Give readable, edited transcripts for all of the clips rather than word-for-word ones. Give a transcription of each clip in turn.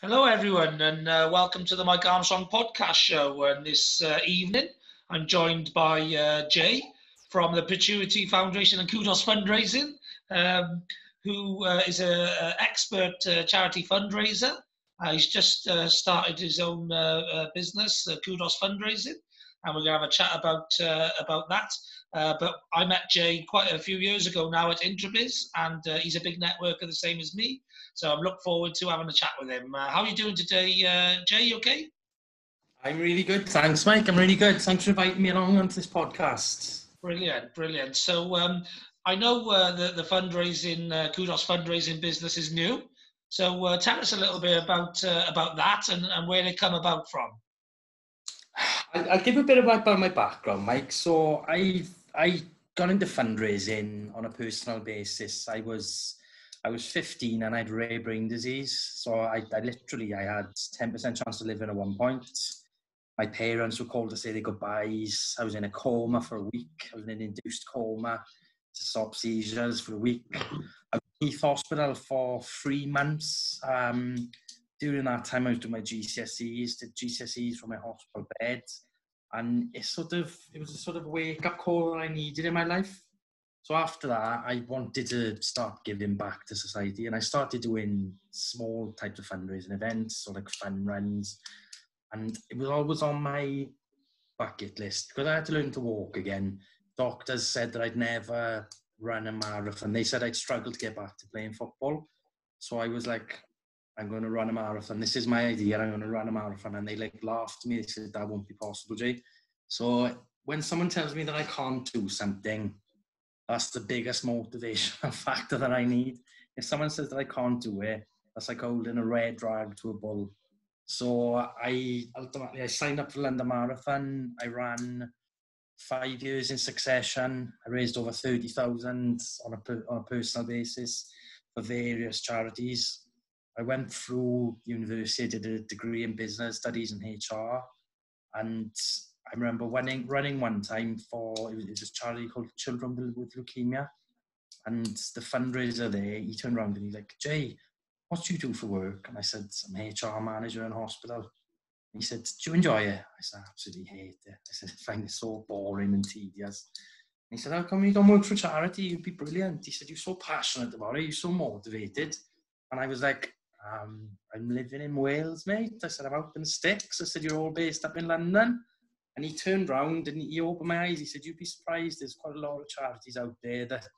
Hello, everyone, and welcome to the Mike Armstrong podcast show. And this evening, I'm joined by Jay from the Pituitary Foundation and Kudos Fundraising, who is an expert charity fundraiser. He's just started his own business, Kudos Fundraising, and we're going to have a chat about that. But I met Jay quite a few years ago now at Introbiz, and he's a big networker the same as me. So I'm looking forward to having a chat with him. How are you doing today, Jay? You okay? I'm really good. Thanks, Mike. I'm really good. Thanks for inviting me along onto this podcast. Brilliant, brilliant. So I know the fundraising, Kudos fundraising business is new. So tell us a little bit about that and where they come about from. I'll give a bit about my background, Mike. So I got into fundraising on a personal basis. I was 15 and I had rare brain disease. So I had 10% chance to live in at one point. My parents were called to say their goodbyes. I was in a coma for a week. I was in an induced coma to stop seizures for a week. I was in Heath Hospital for 3 months. During that time, I was doing my GCSEs, did GCSEs from my hospital bed. And it was a sort of wake-up call that I needed in my life. So after that, I wanted to start giving back to society. And I started doing small types of fundraising events, so like fun runs. And it was always on my bucket list because I had to learn to walk again. Doctors said that I'd never run a marathon. They said I'd struggle to get back to playing football. So I was like, I'm going to run a marathon. This is my idea. I'm going to run a marathon. And they laughed at me. They said, that won't be possible, Jay. So when someone tells me that I can't do something, that's the biggest motivational factor that I need. If someone says that I can't do it, that's like holding a red rag to a bull. So I signed up for the London Marathon. I ran 5 years in succession. I raised over 30,000 on a personal basis for various charities. I went through university, did a degree in business studies and HR. And I remember running one time for, it was a charity called Children with Leukemia. And the fundraiser there, he turned around and he's like, Jay, what do you do for work? And I said, I'm HR manager in a hospital. And he said, do you enjoy it? I said, I absolutely hate it. I said, I find it so boring and tedious. And he said, how come you don't work for charity? You'd be brilliant. He said, you're so passionate about it. You're so motivated. And I was like, I'm living in Wales, mate. I said, I'm out in the sticks. I said, you're all based up in London. And he turned round and he opened my eyes. He said, you'd be surprised. There's quite a lot of charities out there that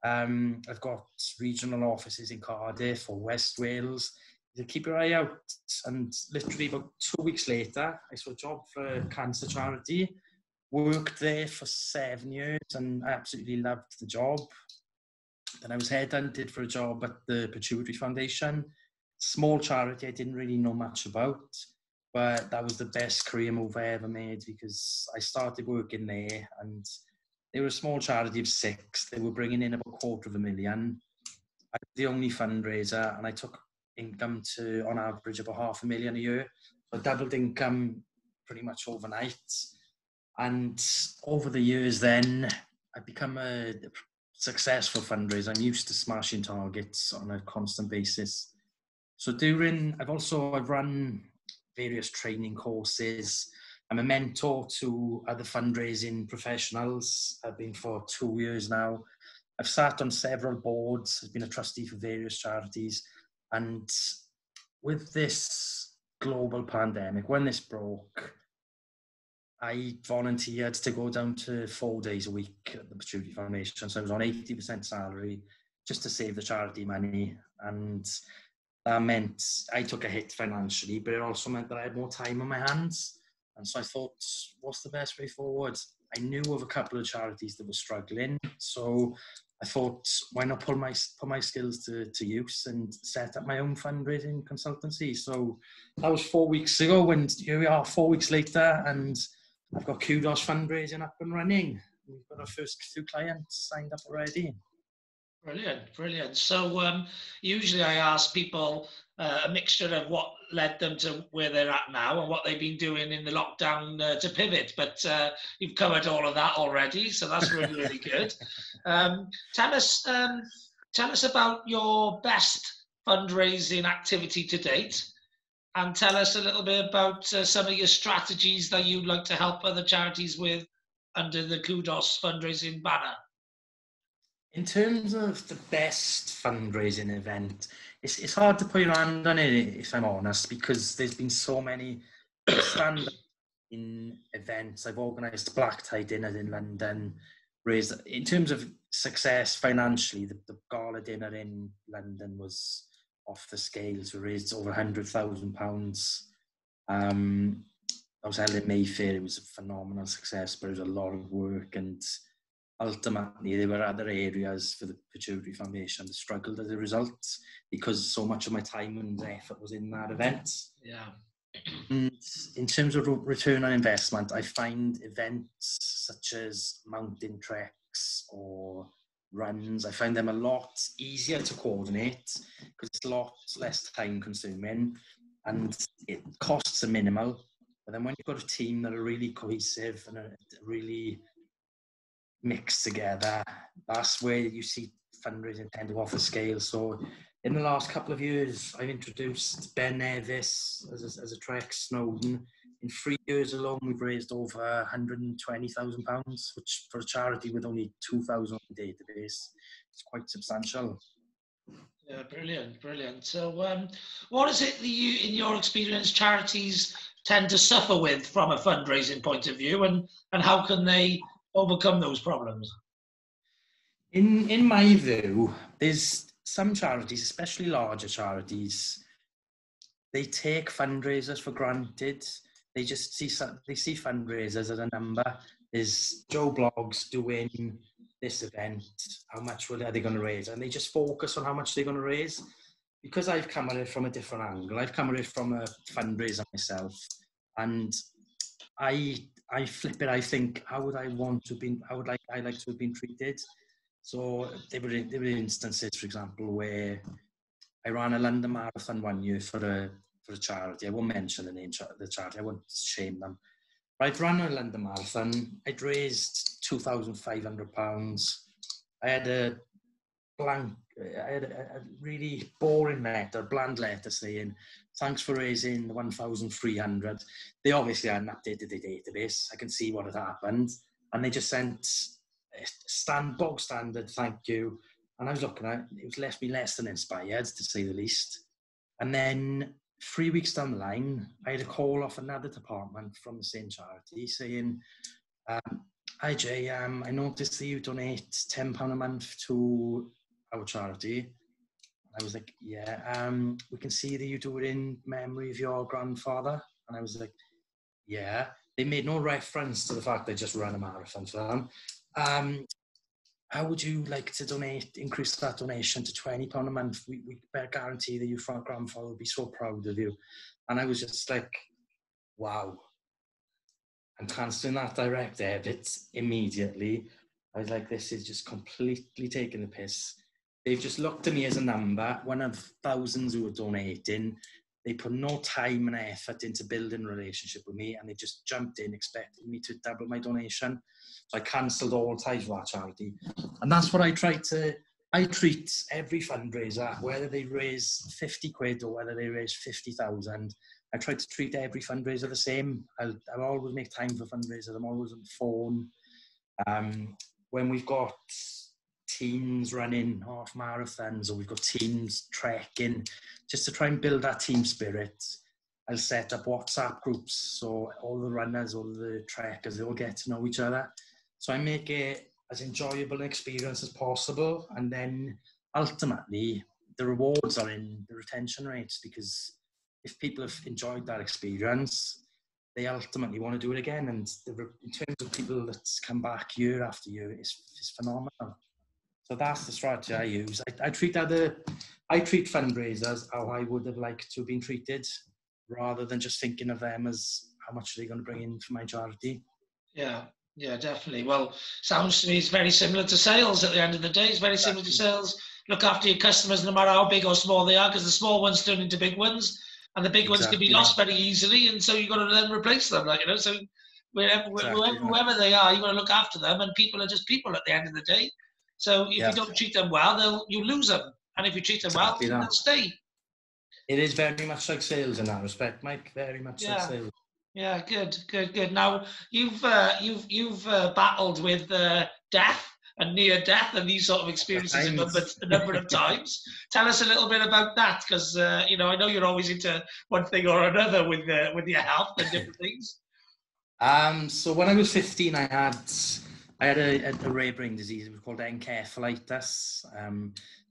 I've got regional offices in Cardiff or West Wales. You keep your eye out. And literally about 2 weeks later, I saw a job for a cancer charity. Worked there for 7 years and I absolutely loved the job. Then I was headhunted for a job at the Pituitary Foundation. Small charity I didn't really know much about, but that was the best career move I ever made because I started working there and they were a small charity of 6. They were bringing in about $250,000. I was the only fundraiser and I took income to, on average, about $500,000 a year. So I doubled income pretty much overnight. And over the years then, I've become a successful fundraiser. I'm used to smashing targets on a constant basis. So I've run various training courses. I'm a mentor to other fundraising professionals. I've been for 2 years now. I've sat on several boards. I've been a trustee for various charities. And with this global pandemic, when this broke, I volunteered to go down to 4 days a week at the Charity Foundation. So I was on 80% salary just to save the charity money. And that meant I took a hit financially, but it also meant that I had more time on my hands. And so I thought, what's the best way forward? I knew of a couple of charities that were struggling. So I thought, why not put my skills to use and set up my own fundraising consultancy? So that was 4 weeks ago, and here we are 4 weeks later, and I've got Kudos Fundraising up and running. We've got our first 2 clients signed up already. Brilliant, brilliant. So usually I ask people a mixture of what led them to where they're at now and what they've been doing in the lockdown to pivot. But you've covered all of that already, so that's really, really good. Tell us about your best fundraising activity to date, and tell us a little bit about some of your strategies that you'd like to help other charities with under the Kudos Fundraising banner. In terms of the best fundraising event, it's hard to put your hand on it, if I'm honest, because there's been so many stand-up in events. I've organised black tie dinners in London, raised, in terms of success financially, the gala dinner in London was off the scales. We raised over £100,000. I was held in Mayfair. It was a phenomenal success, but it was a lot of work, and ultimately there were other areas for the Pituitary Foundation that struggled as a result, because so much of my time and effort was in that event. Yeah. And in terms of return on investment, I find events such as mountain treks or runs, I find them a lot easier to coordinate because it's a lot less time consuming and it costs a minimal. But then when you've got a team that are really cohesive and are really mixed together, that's where you see fundraising tend to offer scale. So in the last couple of years, I've introduced Ben Nevis as a trek, Snowdon. In 3 years alone, we've raised over £120,000, which for a charity with only 2,000 on the database, it's quite substantial. Yeah, brilliant, brilliant. So what is it that you, in your experience, charities tend to suffer with from a fundraising point of view, and how can they overcome those problems? In my view, there's some charities, especially larger charities, they take fundraisers for granted. They just see fundraisers as a number. There's Joe Blogs doing this event, how much are they going to raise? And they just focus on how much they're going to raise. Because I've come at it from a different angle, I've come at it from a fundraiser myself, and I flip it. I think, how would I like to have been treated? So there were instances, for example, where I ran a London Marathon one year for a charity. I won't mention the name of the charity. I won't shame them. But I'd run a London Marathon. I'd raised £2,500. I had a really boring letter, bland letter saying, "Thanks for raising 1,300. They obviously hadn't updated the database. I can see what had happened. And they just sent bog standard thank you. And I was looking at it, was left me less than inspired, to say the least. And then 3 weeks down the line, I had a call off another department from the same charity saying, "Hi Jay, I noticed that you donate £10 a month to our charity." I was like, "Yeah, we can see that you do it in memory of your grandfather." And I was like, "Yeah." They made no reference to the fact they just ran a marathon for them. "How would you like to increase that donation to £20 a month? We guarantee that your grandfather will be so proud of you." And I was just like, wow. And cancelling that direct debit immediately. I was like, this is just completely taking the piss. They've just looked at me as a number, one of thousands who are donating. They put no time and effort into building a relationship with me, and they just jumped in expecting me to double my donation. So I cancelled all ties with that charity. And that's what I treat every fundraiser, whether they raise 50 quid or whether they raise 50,000. I try to treat every fundraiser the same. I'll always make time for fundraisers. I'm always on the phone. When we've got teams running half marathons or we've got teams trekking, just to try and build that team spirit, I'll set up WhatsApp groups so all the runners, all the trekkers, they all get to know each other. So I make it as enjoyable an experience as possible, and then ultimately the rewards are in the retention rates, because if people have enjoyed that experience, they ultimately want to do it again. And in terms of people that come back year after year, it's phenomenal. So that's the strategy I use. I treat fundraisers how I would have liked to have been treated, rather than just thinking of them as how much are they going to bring in for my charity. Yeah, definitely. Well, sounds to me it's very similar to sales at the end of the day. It's very similar to sales. Look after your customers no matter how big or small they are, because the small ones turn into big ones, and the big ones can be lost very easily, and so you've got to then replace them, so whoever they are, you've got to look after them, and people are just people at the end of the day. So if you don't treat them well, you lose them, and if you treat them well, they'll stay. It is very much like sales in that respect, Mike. Very much like sales. Yeah, good. Now you've battled with death and near death and these sort of experiences a number of times. Tell us a little bit about that, because I know you're always into one thing or another with your health and different things. So when I was 15, I had a rare brain disease. It was called encephalitis.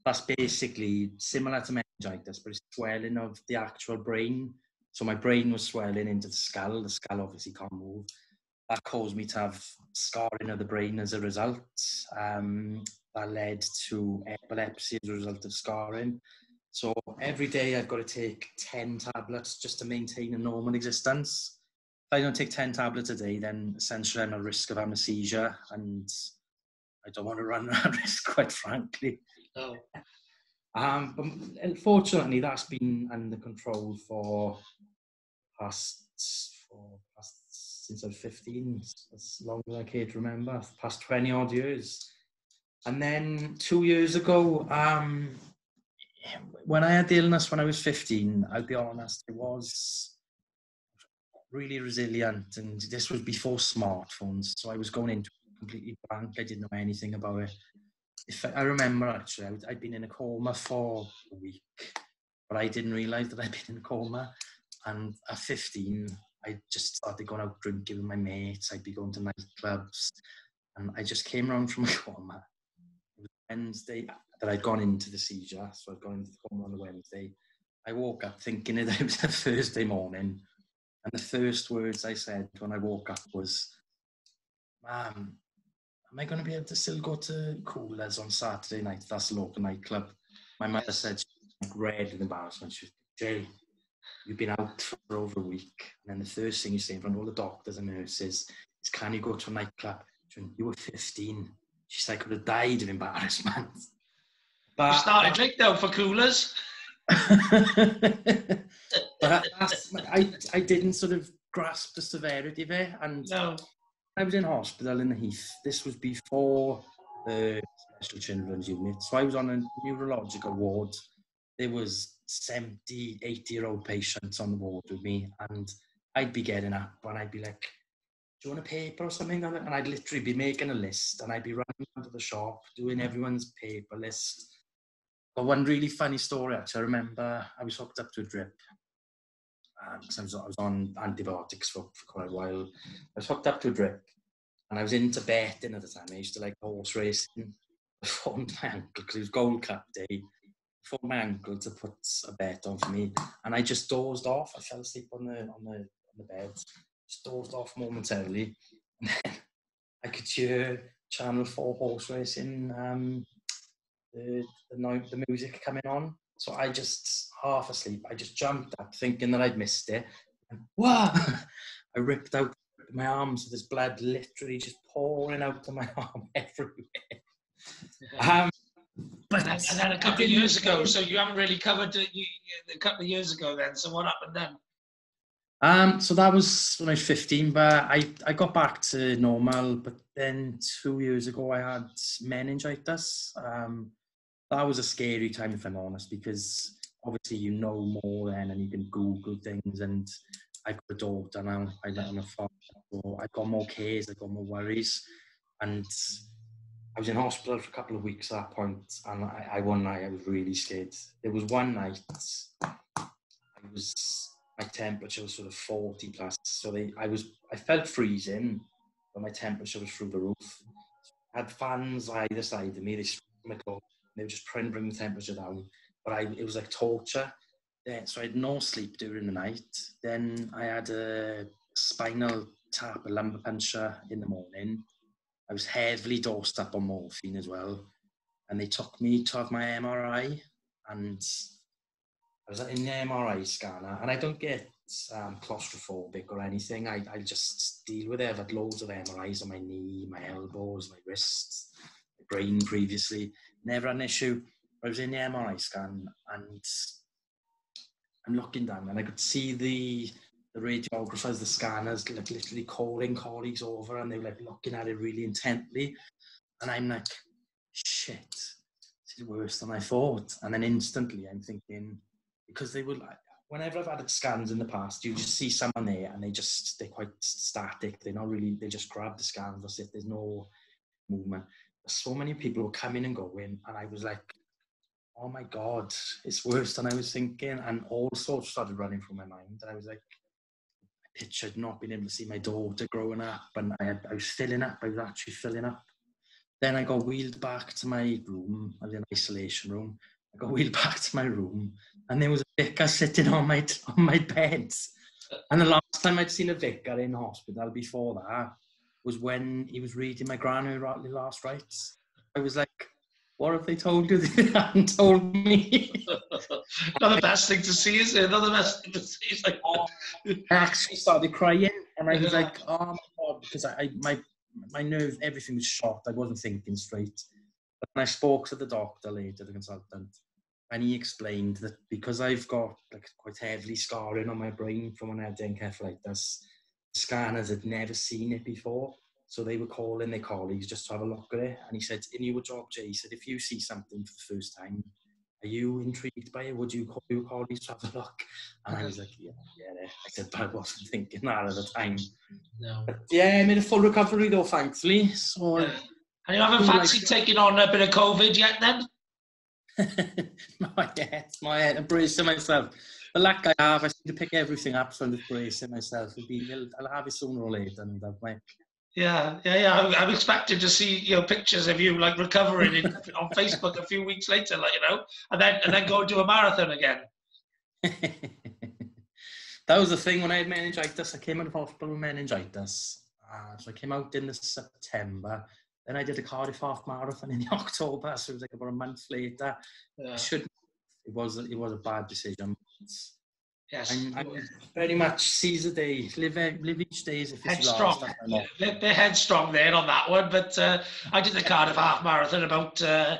That's basically similar to meningitis, but it's swelling of the actual brain. So my brain was swelling into the skull. The skull obviously can't move. That caused me to have scarring of the brain as a result. That led to epilepsy as a result of scarring. So every day I've got to take 10 tablets just to maintain a normal existence. If I don't take 10 tablets a day, then essentially I'm at risk of having a seizure, and I don't want to run that risk, quite frankly. Oh. But unfortunately, that's been under control for since I was 15, as long as I can remember, past 20 odd years. And then 2 years ago, when I had the illness when I was 15, I'll be honest, it was really resilient, and this was before smartphones, so I was going into it completely blank. I didn't know anything about it. I remember, actually, I'd been in a coma for a week, but I didn't realise that I'd been in a coma. And at 15, I just started going out drinking with my mates. I'd be going to nightclubs, and I just came around from a coma. It was Wednesday that I'd gone into the seizure, so I'd gone into the coma on the Wednesday. I woke up thinking that it was a Thursday morning, and the first words I said when I woke up was, "Mum, am I going to be able to still go to Coolers on Saturday night? That's a local nightclub." My mother said, she was red with embarrassment. She was, "Jay, you've been out for over a week, and then the first thing you say in front of all the doctors and nurses is, can you go to a nightclub?" You were 15. She's like, I could have died of embarrassment. But you started drink though for Coolers. But I didn't sort of grasp the severity of it. And no. I was in hospital in the Heath. This was before the special children's unit. So I was on a neurological ward. There was 70, 80-year-old patients on the ward with me, and I'd be getting up and I'd be like, "Do you want a paper or something?" And I'd literally be making a list, and I'd be running down to the shop, doing everyone's paper list. But one really funny story, actually, I remember I was hooked up to a drip, because I was on antibiotics for quite a while. I was hooked up to a drip, and I was into betting at the time. I used to like horse racing. I formed my uncle, because it was Gold Cup day. For my uncle to put a bet on for me, and I just dozed off. I fell asleep on the bed, just dozed off momentarily, and then I could hear Channel 4 horse racing, the music coming on. So I just, half asleep, I just jumped up thinking that I'd missed it, and wow! I ripped out my arms, so there's blood literally just pouring out of my arm everywhere. But and then a couple of years ago, so you haven't really covered it a couple of years ago then, so what happened then? So that was when I was 15, but I got back to normal, but then 2 years ago I had meningitis. That was a scary time, if I'm honest, because obviously you know more then and you can Google things, and I've got a daughter now, I'm a father, so I've got more cares, I've got more worries, and I was in hospital for a couple of weeks at that point, and one night I was really scared. There was one night my temperature was sort of 40 plus, so I felt freezing, but my temperature was through the roof. I had fans either side of me, they were just trying to bring the temperature down, but it was like torture. So I had no sleep during the night. Then I had a spinal tap, a lumbar puncture in the morning. I was heavily dosed up on morphine as well, and they took me to have my MRI, and I was in the MRI scanner, and I don't get claustrophobic or anything. I just deal with it. I've had loads of MRIs on my knee, my elbows, my wrists, my brain previously. Never an issue. I was in the MRI scan, and I'm looking down, and I could see the radiographers, the scanners, like literally calling colleagues over, and they were like looking at it really intently. And I'm like, shit, this is worse than I thought. And then instantly I'm thinking, because they were like, whenever I've had scans in the past, you just see someone there and they're quite static. They're not really, they just grab the scans, that's it. There's no movement. So many people were coming and going, and I was like, oh my God, it's worse than I was thinking. And all sorts started running through my mind. And I was like, I pictured not being able to see my daughter growing up, and I was filling up. I was actually filling up. Then I got wheeled back to my room. I was in isolation room. I got wheeled back to my room, and there was a vicar sitting on my bed. And the last time I'd seen a vicar in hospital before that was when he was reading my granny last rites. I was like, what have they told you they haven't told me? Not the best thing to see, is it? Not the best thing to see. It's like, I actually started crying, and I was like, oh my God, because my nerve, everything was shot. I wasn't thinking straight. But when I spoke to the doctor later, the consultant, and he explained that because I've got like quite heavily scarring on my brain from when I had encephalitis, scanners had never seen it before. So they were calling their colleagues just to have a look at it. And he said, in your job, Jay, he said, if you see something for the first time, are you intrigued by it? Would you call your colleagues to have a look? And I was like, yeah. I said, but I wasn't thinking that at the time. No. But yeah, I made a full recovery though, thankfully. So, yeah. And you haven't fancied taking on a bit of COVID yet then? Not yet. I'm bracing myself. The luck I have, I seem to pick everything up, so I'm just bracing myself. I'll have it sooner or later, and I'll make. Yeah. I'm expecting to see pictures of you like recovering on Facebook a few weeks later, like and then go do a marathon again. That was the thing when I had meningitis. I came out of hospital with meningitis, so I came out in the September. Then I did a Cardiff half marathon in October, so it was like about a month later. Yeah. It was a bad decision. Yes. I very much seize the day, live each day as if it's headstrong. Last. They're headstrong there on that one, but I did the Cardiff half marathon about 4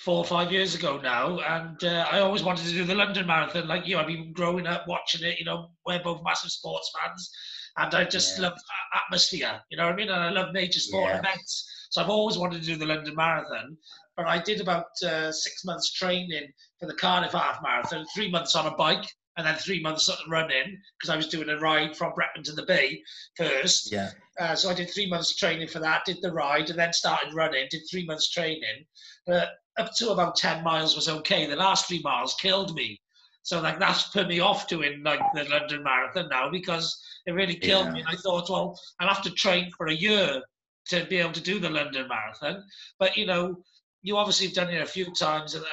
or 5 years ago now, and I always wanted to do the London marathon like you. I've been growing up watching it, we're both massive sports fans, and I just love atmosphere, you know what I mean? And I love major sport events. So I've always wanted to do the London Marathon, but I did about 6 months training for the Cardiff Half Marathon, 3 months on a bike, and then 3 months running, because I was doing a ride from Bretton to the Bay first. Yeah. So I did 3 months training for that, did the ride, and then started running, did 3 months training. But up to about 10 miles was okay. The last 3 miles killed me. So that's put me off doing the London Marathon now, because it really killed me. And I thought, well, I'll have to train for a year to be able to do the London Marathon. But, you obviously have done it a few times and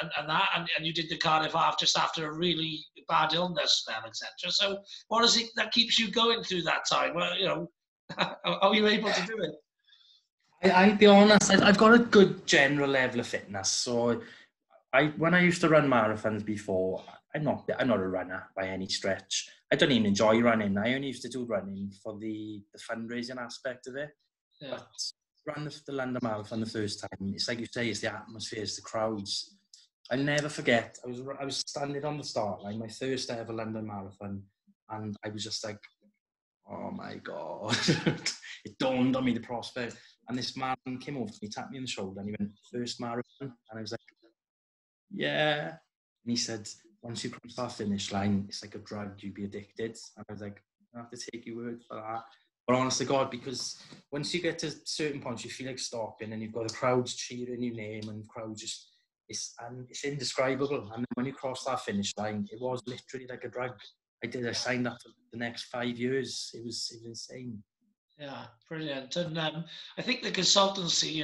you did the Cardiff half just after a really bad illness spell, etc. So what is it that keeps you going through that time? Well, how are you able to do it? I'll be honest, I've got a good general level of fitness. So when I used to run marathons before, I'm not a runner by any stretch. I don't even enjoy running. I only used to do running for the fundraising aspect of it. Yeah. But run the London Marathon the first time, it's like you say, it's the atmosphere, it's the crowds. I'll never forget, I was standing on the start line, my first ever London Marathon, and I was just like, oh my God. It dawned on me, the prospect. And this man came over to me, tapped me on the shoulder, and he went, first marathon? And I was like, yeah. And he said, once you cross that finish line, it's like a drug, you'd be addicted. And I was like, I have to take your word for that. But honest to God, because once you get to certain points, you feel like stopping, and you've got the crowds cheering your name, and crowds just, it's indescribable. And then when you cross that finish line, it was literally like a drug. I signed up for the next 5 years. It was insane. Yeah, brilliant. And I think the consultancy,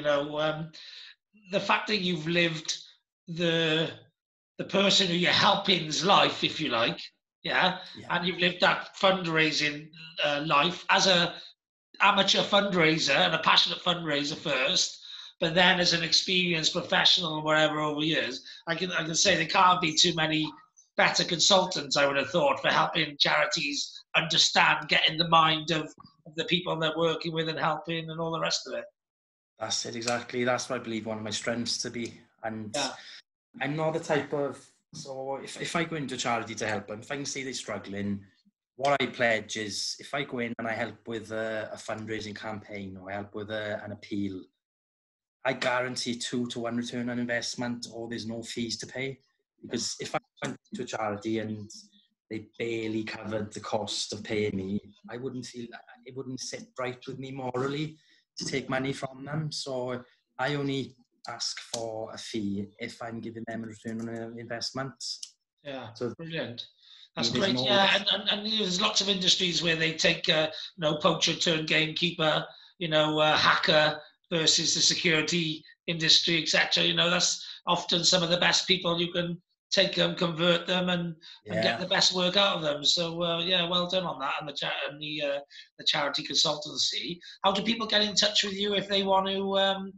the fact that you've lived the person who you're helping's life, if you like, and you've lived that fundraising life as a amateur fundraiser and a passionate fundraiser first, but then as an experienced professional or whatever over years, I can say there can't be too many better consultants, I would have thought, for helping charities understand, get in the mind of the people they're working with and helping and all the rest of it. That's it, exactly. That's what I believe one of my strengths to be. And I'm not the type of, so if I go into a charity to help them, if I can see they're struggling, what I pledge is if I go in and I help with a fundraising campaign or I help with an appeal, I guarantee 2 to 1 return on investment, or there's no fees to pay. Because if I went to a charity and they barely covered the cost of paying me, I wouldn't feel that it wouldn't sit right with me morally to take money from them. So I only ask for a fee if I'm giving them a return on an investment. Yeah, so brilliant. That's there's great. no, Yeah, and there's lots of industries where they take, poacher turn gamekeeper, hacker versus the security industry, etc. That's often some of the best people. You can take them, convert them, and get the best work out of them. So yeah, well done on that. And the charity consultancy. How do people get in touch with you if they want to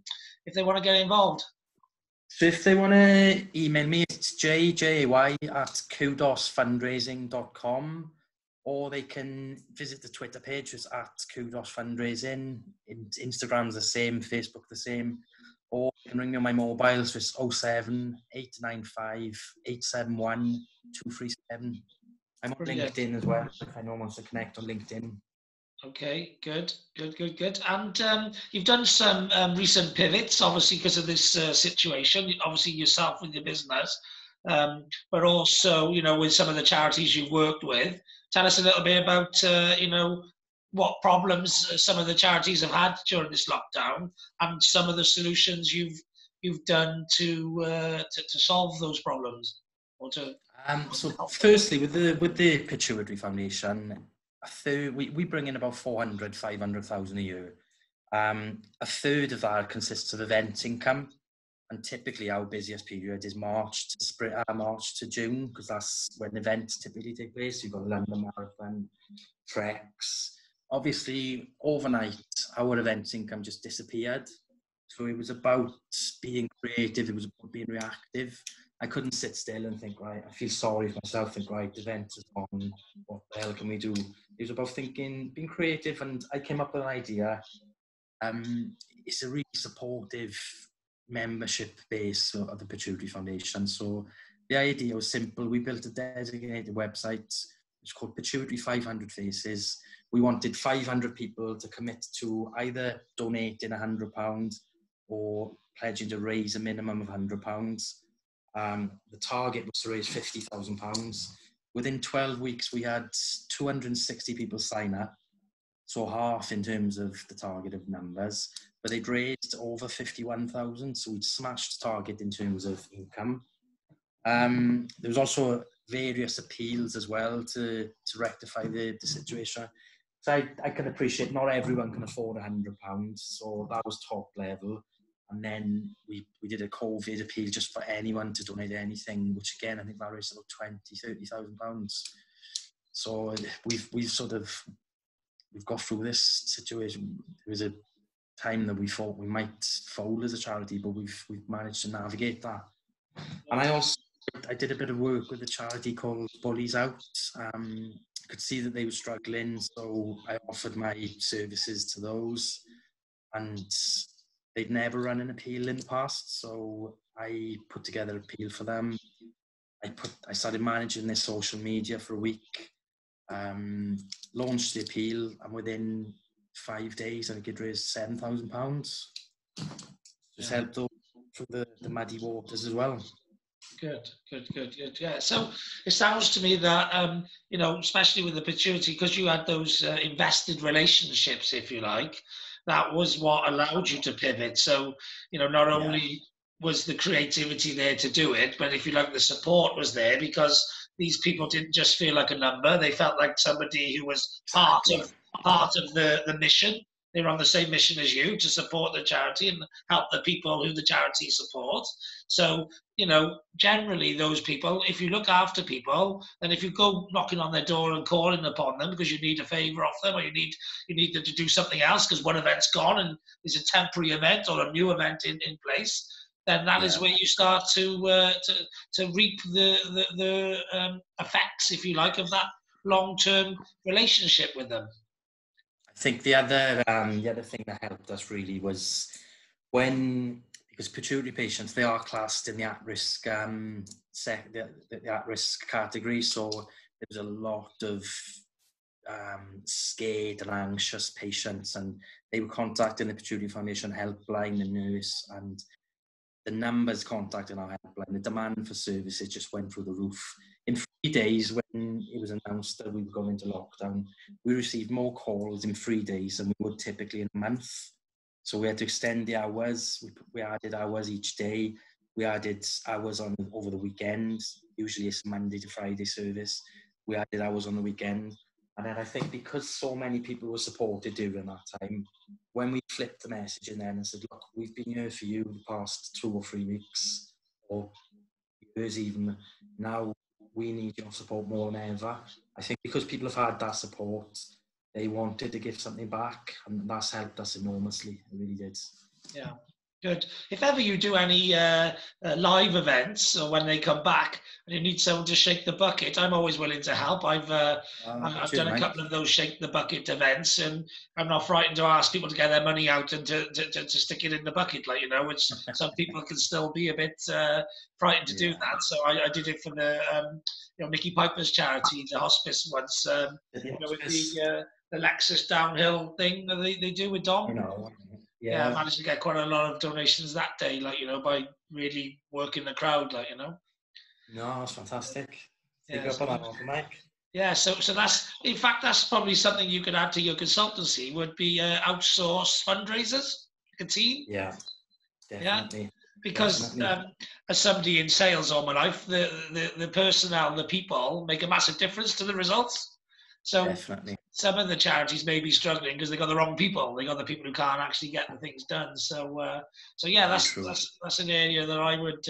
get involved? So if they want to email me, it's jay@kudosfundraising.com, or they can visit the Twitter page, it's @Kudos Fundraising. Instagram's the same, Facebook the same, or you can ring me on my mobile, so it's 07 895 871 237. I'm on Brilliant. LinkedIn as well, if anyone wants to connect on LinkedIn. Okay, good. And you've done some recent pivots, obviously, because of this situation, obviously yourself with your business, but also, with some of the charities you've worked with. Tell us a little bit about, what problems some of the charities have had during this lockdown and some of the solutions you've done to solve those problems. Or to So firstly, with the Pituitary Foundation, we bring in about 500,000 a year. A third of that consists of event income, and typically our busiest period is March to June, because that's when events typically take place. You've got London Marathon, treks. Obviously, overnight, our event income just disappeared. So it was about being creative. It was about being reactive. I couldn't sit still and think, right, I feel sorry for myself, think, right, the event is on, what the hell can we do? It was about thinking, being creative, and I came up with an idea. It's a really supportive membership base of the Pituitary Foundation. So the idea was simple. We built a designated website. It's called Pituitary 500 Faces. We wanted 500 people to commit to either donating £100 or pledging to raise a minimum of £100. The target was to raise £50,000. Within 12 weeks, we had 260 people sign up, so half in terms of the target of numbers, but they'd raised over 51,000, so we'd smashed the target in terms of income. There was also various appeals as well to rectify the situation. So I can appreciate not everyone can afford £100, so that was top level. And then we did a COVID appeal just for anyone to donate anything, which again, I think that raised about £30,000. So we've got through this situation. There was a time that we thought we might fold as a charity, but we've managed to navigate that. And I did a bit of work with a charity called Bullies Out. I could see that they were struggling, so I offered my services to those, and they'd never run an appeal in the past, so I put together an appeal for them. I started managing their social media for a week, launched the appeal, and within 5 days I think it raised £7,000. Just helped those through the muddy waters as well. Good. Yeah. So it sounds to me that, especially with the Pituitary, because you had those invested relationships, if you like, that was what allowed you to pivot. So, not only was the creativity there to do it, but if you like, the support was there because these people didn't just feel like a number. They felt like somebody who was part of the mission. They were on the same mission as you to support the charity and help the people who the charity supports. So, generally those people, if you look after people, and if you go knocking on their door and calling upon them because you need a favor off them, or you need them to do something else because one event's gone and there's a temporary event or a new event in place, then that is where you start to reap the effects, if you like, of that long-term relationship with them. I think the other thing that helped us really was because Pituitary patients, they are classed in the at-risk the at-risk category, so there's a lot of scared and anxious patients, and they were contacting the Pituitary Foundation helpline, the nurse, and the numbers contacting our helpline, the demand for services just went through the roof. In 3 days, when it was announced that we were going into lockdown, we received more calls in 3 days than we would typically in a month. So we had to extend the hours. We added hours each day. We added hours over the weekend. Usually it's Monday to Friday service. We added hours on the weekend. And then I think because so many people were supported during that time, when we flipped the message in then and said, look, we've been here for you the past 2 or 3 weeks, or years even, now we need your support more than ever. I think because people have had that support, they wanted to give something back, and that's helped us enormously. It really did. Yeah. Good. If ever you do any live events, or when they come back and you need someone to shake the bucket, I'm always willing to help. I've done a couple of those shake the bucket events, and I'm not frightened to ask people to get their money out and to stick it in the bucket, like, you know, which some people can still be a bit frightened to do that. So I did it for the Nicky Piper's charity, the hospice once, with the Lexus downhill thing that they do with Dom. I know. Yeah, I managed to get quite a lot of donations that day, like, you know, by really working the crowd, like, you know. No, that's fantastic. Yeah, so that's, in fact, that's probably something you could add to your consultancy, would be outsource fundraisers, like a team. Yeah, definitely. Yeah, because as somebody in sales all my life, the personnel, the people make a massive difference to the results. So definitely. Some of the charities may be struggling because they got the wrong people. They got the people who can't actually get the things done. So yeah, that's an area that I would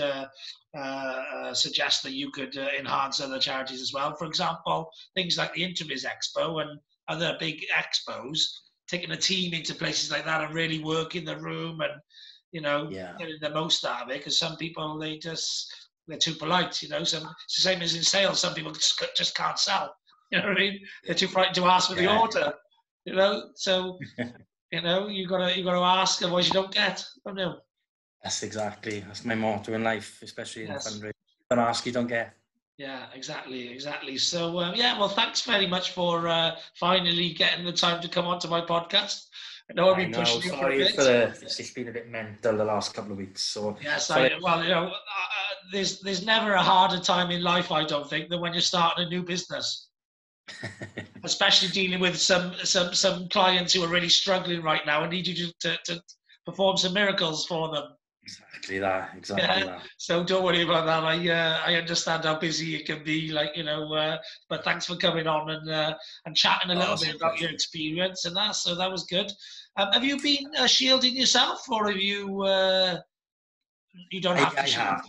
suggest that you could enhance other charities as well. For example, things like the Introbiz Expo and other big expos, taking a team into places like that and really working the room and, you know, getting the most out of it. Because some people, they're too polite, you know. So it's the same as in sales. Some people just can't sell. You know what I mean? They're too frightened to ask for the order. You know, so you know, you gotta ask, otherwise you don't get. Don't you? That's my motto in life, especially in fundraising. Don't ask, you don't get. Yeah, exactly. So well, thanks very much for finally getting the time to come onto my podcast. I know I've been pushing you for a bit. It's been a bit mental the last couple of weeks. So yes, well, you know, there's never a harder time in life, I don't think, than when you're starting a new business. Especially dealing with some clients who are really struggling right now and need you to perform some miracles for them. Exactly that. So don't worry about that. I understand how busy it can be, like, you know. But thanks for coming on and chatting a little bit about your experience and that. So that was good. Have you been shielding yourself, or have you? You don't have to shield?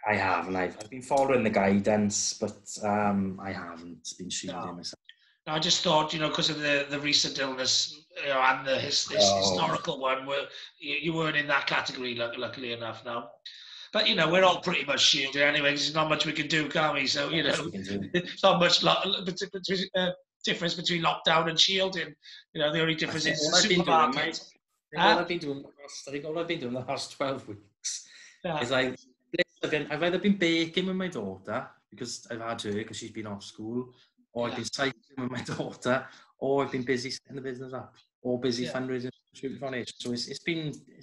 I have, and I've been following the guidance, but I haven't been shielding myself. No, I just thought, you know, because of the recent illness, you know, and the historical one, where you weren't in that category, luckily enough now. But, you know, we're all pretty much shielded anyway, because there's not much we can do, can we? So, you know, it's not much difference between lockdown and shielding. You know, the only difference is the supermarket. I think all I've been doing the last 12 weeks is I've either been baking with my daughter, because I've had her, because she's been off school, or I've been cycling with my daughter, or I've been busy setting the business up, or busy fundraising for Charity Foundation. So it's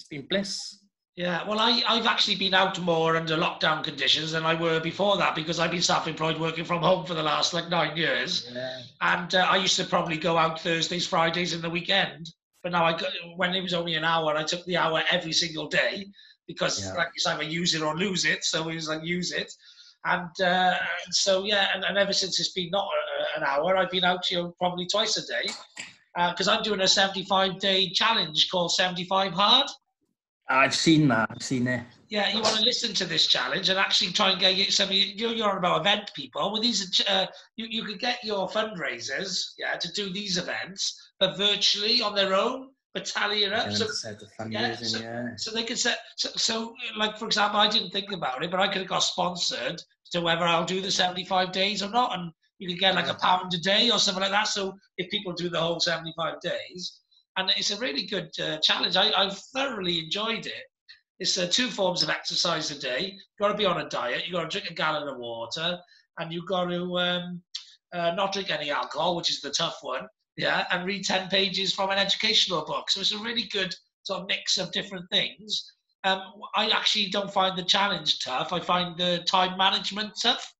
been bliss. Yeah, well, I've actually been out more under lockdown conditions than I were before that, because I've been self-employed working from home for the last 9 years. Yeah. And I used to probably go out Thursdays, Fridays and the weekend. But now when it was only an hour, I took the hour every single day, because like it's either use it or lose it. So it was like, use it. And so, and ever since it's been not an hour, I've been out, you know, probably twice a day, because I'm doing a 75-day challenge called 75 Hard. I've seen that. I've seen it. Yeah, you want to listen to this challenge and actually try and get some. You're on about event people. Well, these you could get your fundraisers, to do these events, but virtually on their own, but tally it up. So they could set. So, like, for example, I didn't think about it, but I could have got sponsored to whether I'll do the 75 days or not, and you could get like £1 a day or something like that. So if people do the whole 75 days. And it's a really good challenge. I've thoroughly enjoyed it. It's 2 forms of exercise a day. You've got to be on a diet. You've got to drink a gallon of water. And you've got to not drink any alcohol, which is the tough one. Yeah, and read 10 pages from an educational book. So it's a really good sort of mix of different things. I actually don't find the challenge tough. I find the time management tough.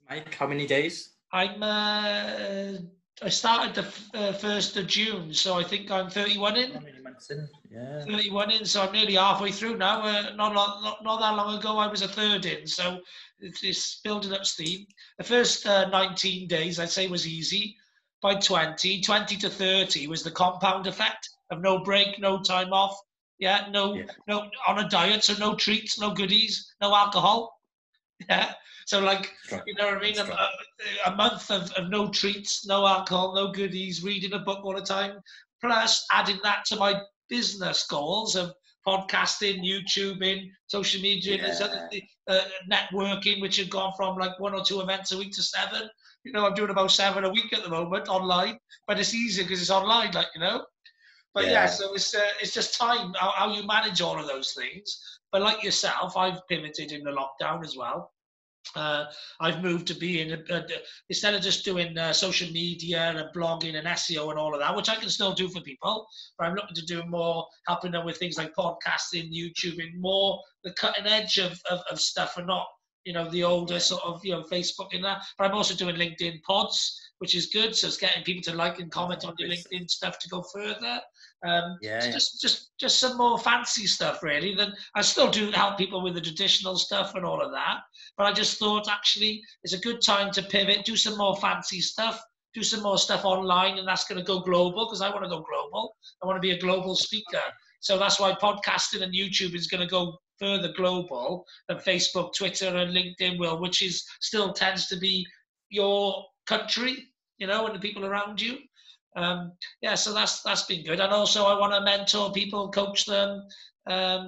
Mike, how many days? I started the 1st of June, so I think I'm 31 in. How many months in? Yeah. 31 in, so I'm nearly halfway through now. Not that long ago, I was a third in, so it's building up steam. The first 19 days, I'd say, was easy. By 20 to 30 was the compound effect of no break, no time off. No, on a diet, so no treats, no goodies, no alcohol. Yeah. So like, you know what I mean? A month of no treats, no alcohol, no goodies, reading a book all the time, plus adding that to my business goals of podcasting, YouTubing, social media, networking, which have gone from like 1 or 2 events a week to 7. You know, I'm doing about 7 a week at the moment online, but it's easier because it's online, like, you know. But so it's just time, how you manage all of those things. But like yourself, I've pivoted in the lockdown as well. I've moved to being, instead of just doing social media and blogging and SEO and all of that, which I can still do for people, but I'm looking to do more, helping them with things like podcasting, YouTubing, more the cutting edge of stuff, and not, you know, the older sort of, you know, Facebook and that. But I'm also doing LinkedIn pods, which is good. So it's getting people to like and comment on your LinkedIn stuff to go further. Just some more fancy stuff, really. Then I still do help people with the traditional stuff and all of that. But I just thought, actually, it's a good time to pivot, do some more fancy stuff, do some more stuff online, and that's going to go global, because I want to go global. I want to be a global speaker. So that's why podcasting and YouTube is going to go further global than Facebook, Twitter, and LinkedIn will, which is still tends to be your country, you know, and the people around you. So that's been good. And also I want to mentor people, coach them,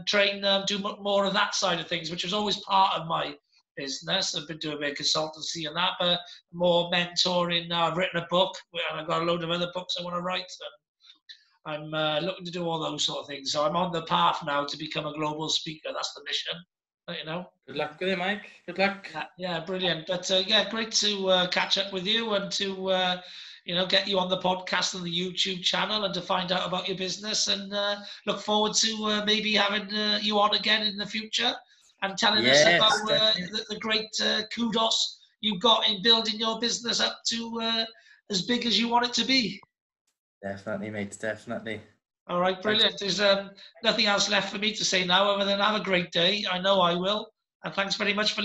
train them, do more of that side of things, which was always part of my business. I've been doing a bit of consultancy and that, but more mentoring. I've written a book, and I've got a load of other books I want to write. I'm looking to do all those sort of things. So I'm on the path now to become a global speaker. That's the mission. You know. Good luck with it, Mike. Good luck. Yeah, brilliant. But great to catch up with you, and to you know, get you on the podcast and the YouTube channel, and to find out about your business, and look forward to maybe having you on again in the future, and telling us about the great kudos you've got in building your business up to as big as you want it to be. Definitely, mate. Definitely. All right, brilliant. There's nothing else left for me to say now other than have a great day. I know I will. And thanks very much for